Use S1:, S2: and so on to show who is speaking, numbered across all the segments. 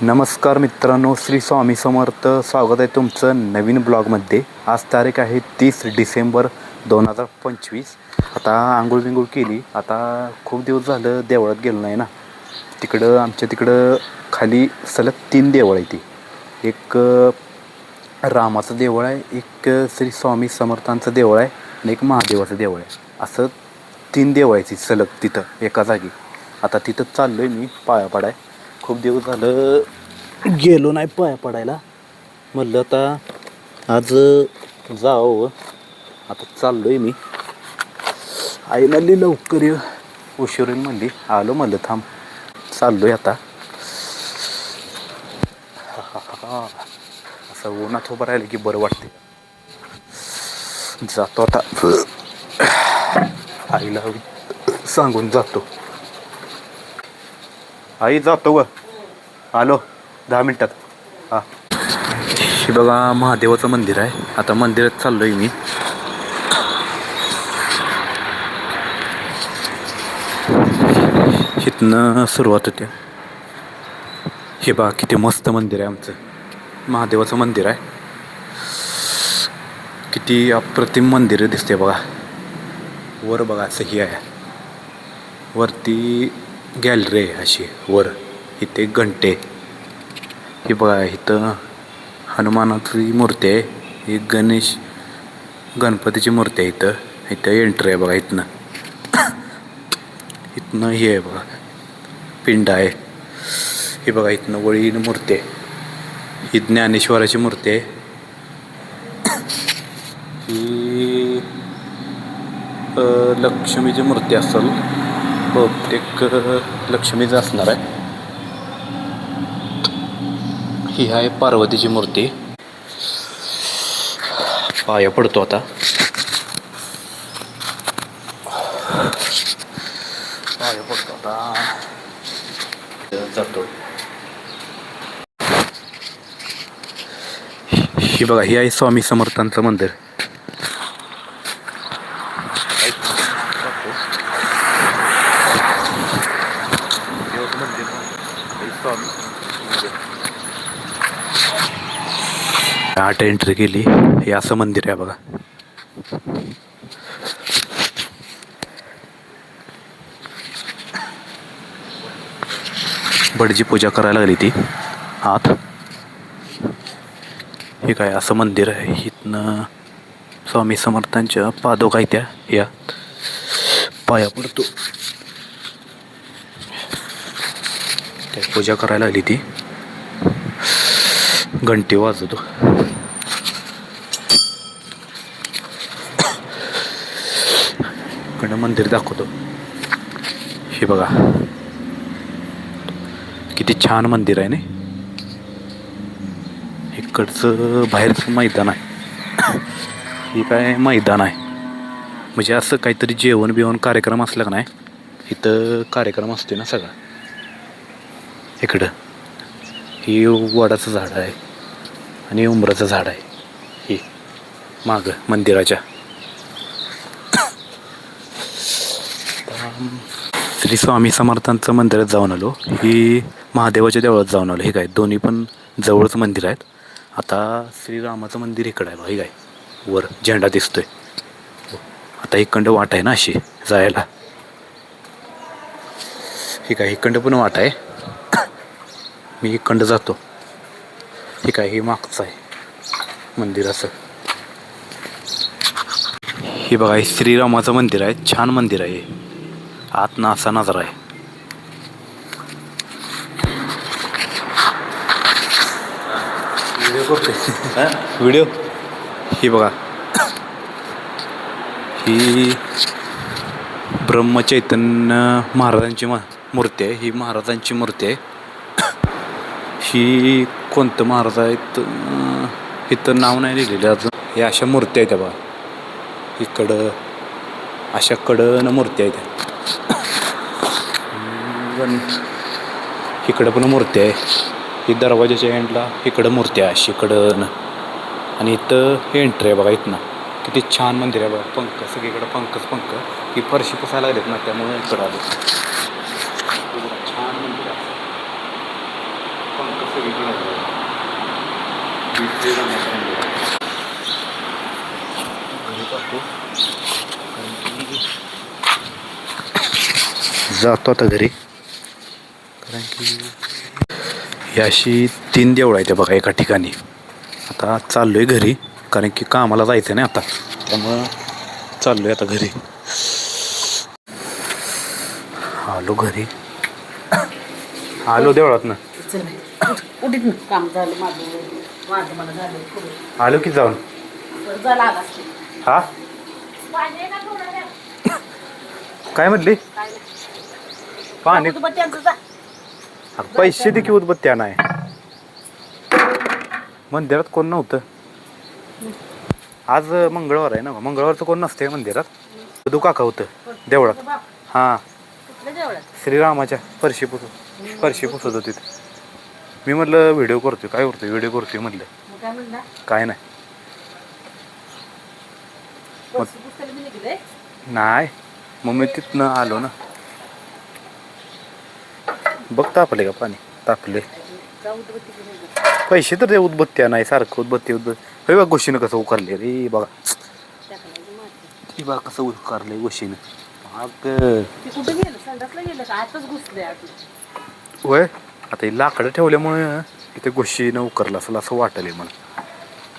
S1: नमस्कार मित्रांनो, श्री स्वामी समर्थ. स्वागत आहे तुमचं नवीन ब्लॉगमध्ये. आज तारीख आहे 30 डिसेंबर 2025. आता आंघोळ बिंघोळ केली. आता खूप दिवस झालं देवळात गेलो नाही ना. आमच्या तिकडं खाली सलग 3 देवळ आहे. ती एक रामाचं देवळ आहे, एक श्री स्वामी समर्थांचं देवळ आहे आणि एक महादेवाचं देवळ आहे. असं 3 देवळ आहे ती सलग तिथं एका जागी. आता तिथं चाललो आहे मी पाया पडाय. खूप दिवस झालं गेलो नाही पाया पडायला. म्हणलं आता आज जावं. आता चाललो आहे मी. आई म्हणली लवकर ये, उशीर म्हणली. आलो म्हणलं थांब, चाललो आहे आता. असं उन्हात उभं राहिलं की बरं वाटते. जातो आता, आईला सांगून जातो. आई जातो ग, आलो 10 मिनटात. हां, हे बघा महादेवाचं मंदिर आहे. आता मंदिरात चाललो आहे मी. इथनं सुरुवात होते. हे बघा किती मस्त मंदिर आहे आमचं. महादेवाचं मंदिर आहे. किती अप्रतिम मंदिर दिसते बघा. वर बघा असं ही आहे, वरती गॅलरी आहे अशी वर. इथे घंटे. हे बघा इथं हनुमानाची मूर्ती आहे. ही गणपतीची मूर्ती आहे. इथं एंट्री आहे बघा. इथनं हे आहे बघा, पिंड आहे. हे बघा इथनं वळीन मूर्ती आहे. ही ज्ञानेश्वराची मूर्ती आहे. ही लक्ष्मीची मूर्ती असेल बहुतेक, लक्ष्मीच असणार आहे. ही आहे पार्वतीची मूर्ती. पाया पडतो आता. जातो. ही बघा, ही आहे स्वामी समर्थांचं मंदिर. आठ एंट्री केली. हे असं मंदिर आहे बघा. बडजी पूजा करायला लागली ती आत. हे काय असं मंदिर आहे. इथनं स्वामी समर्थांच्या पादुका त्या या पाया पडतो. काय पूजा करायला लागली ती. घंटी वाजवतो. इकडं मंदिर दाखवतो. हे बघा किती छान मंदिर आहे ना. इकडचं बाहेरचं मैदान आहे. हे काय मैदान आहे म्हणजे असं काहीतरी जेवण बिवण कार्यक्रम असला का नाही, इथं कार्यक्रम असते ना सगळा. इकडं ही वडाचं झाड आहे आणि उंबराचं झाड आहे. हे मागं मंदिराच्या. श्री स्वामी समर्थांचं मंदिरात जाऊन आलो. ही महादेवाच्या देवळात जाऊन आलो. हे काय दोन्ही पण जवळच मंदिर आहेत. आता श्रीरामाचं मंदिर इकडं आहे बघा. हे काय वर झेंडा दिसतोय. आता इकडं वाट आहे ना अशी जायला. हे काय इकडं पण वाट आहे. मी इकडं जातो. हे काय हे मागचं आहे मंदिर असं. हे बघा हे श्रीरामाचं मंदिर आहे. छान मंदिर आहे. आत ना असा नजारा आहे. व्हिडिओ. ही बघा ही ब्रह्मचैतन्य महाराजांची मूर्ती आहे. ही महाराजांची मूर्ती आहे. ही कोणतं महाराज आहेत इथं नाव नाही लिहिलेलं अजून. हे अशा मूर्ती आहेत बघा. इकडं अशा कडनं मूर्ती आहेत. इकडं पण मूर्ती आहे. ही दरवाजाच्या एंडला इकडं मूर्ती आहे अशी कडनं. आणि इथं एंट्री आहे बघा. इथनं किती छान मंदिर आहे बघा. पंख सगळीकडं पंख. ही फरशी पुसायला लागलेत ना, त्यामुळे इकडं आलं. छान मंदिर आहे. पंख जातो आता घरी, कारण की ही अशी 3 देवळं आहेत बघा एका ठिकाणी. आता चाललोय घरी, कारण की कामाला जायचं नाही आता, त्यामुळं चाललोय आता घरी. आलो घरी, आलो देवळातनं.
S2: काम झालं माझं मला झालं
S1: आलो की जाऊन. हा काय म्हटली? पाणी पैसे दे की उदबत्त्या नाही. मंदिरात कोण नव्हतं आज, मंगळवार आहे ना, मंगळवारचं कोण नसते मंदिरात. दू काका होतं देवळात. हां श्रीरामाच्या फरशी पुसत होती. मी म्हटलं व्हिडिओ करतोय, काय करतोय व्हिडिओ करतोय म्हटलं. काय नाही नाही, मग मी तिथनं आलो ना. बघ तापले का पाणी? तापले. पैसे तर दे, उदबत्त्या नाही सारखं उदबत्ती हे बघ गोशीनं कसं उकारले रे. बघा ती बघा कसं उकारले गोशीनं. होय, आता हे लाकडं ठेवल्यामुळे इथे गोशीनं उकरलं असेल असं वाटले मला.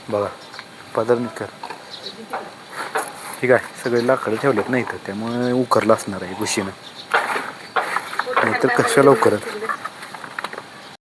S1: बघा पदर कर, ठीक आहे, सगळे लाकडं ठेवलेत नाही तर त्यामुळे उकरलं असणार आहे गोशीनं, नाहीतर कशाला उकरत.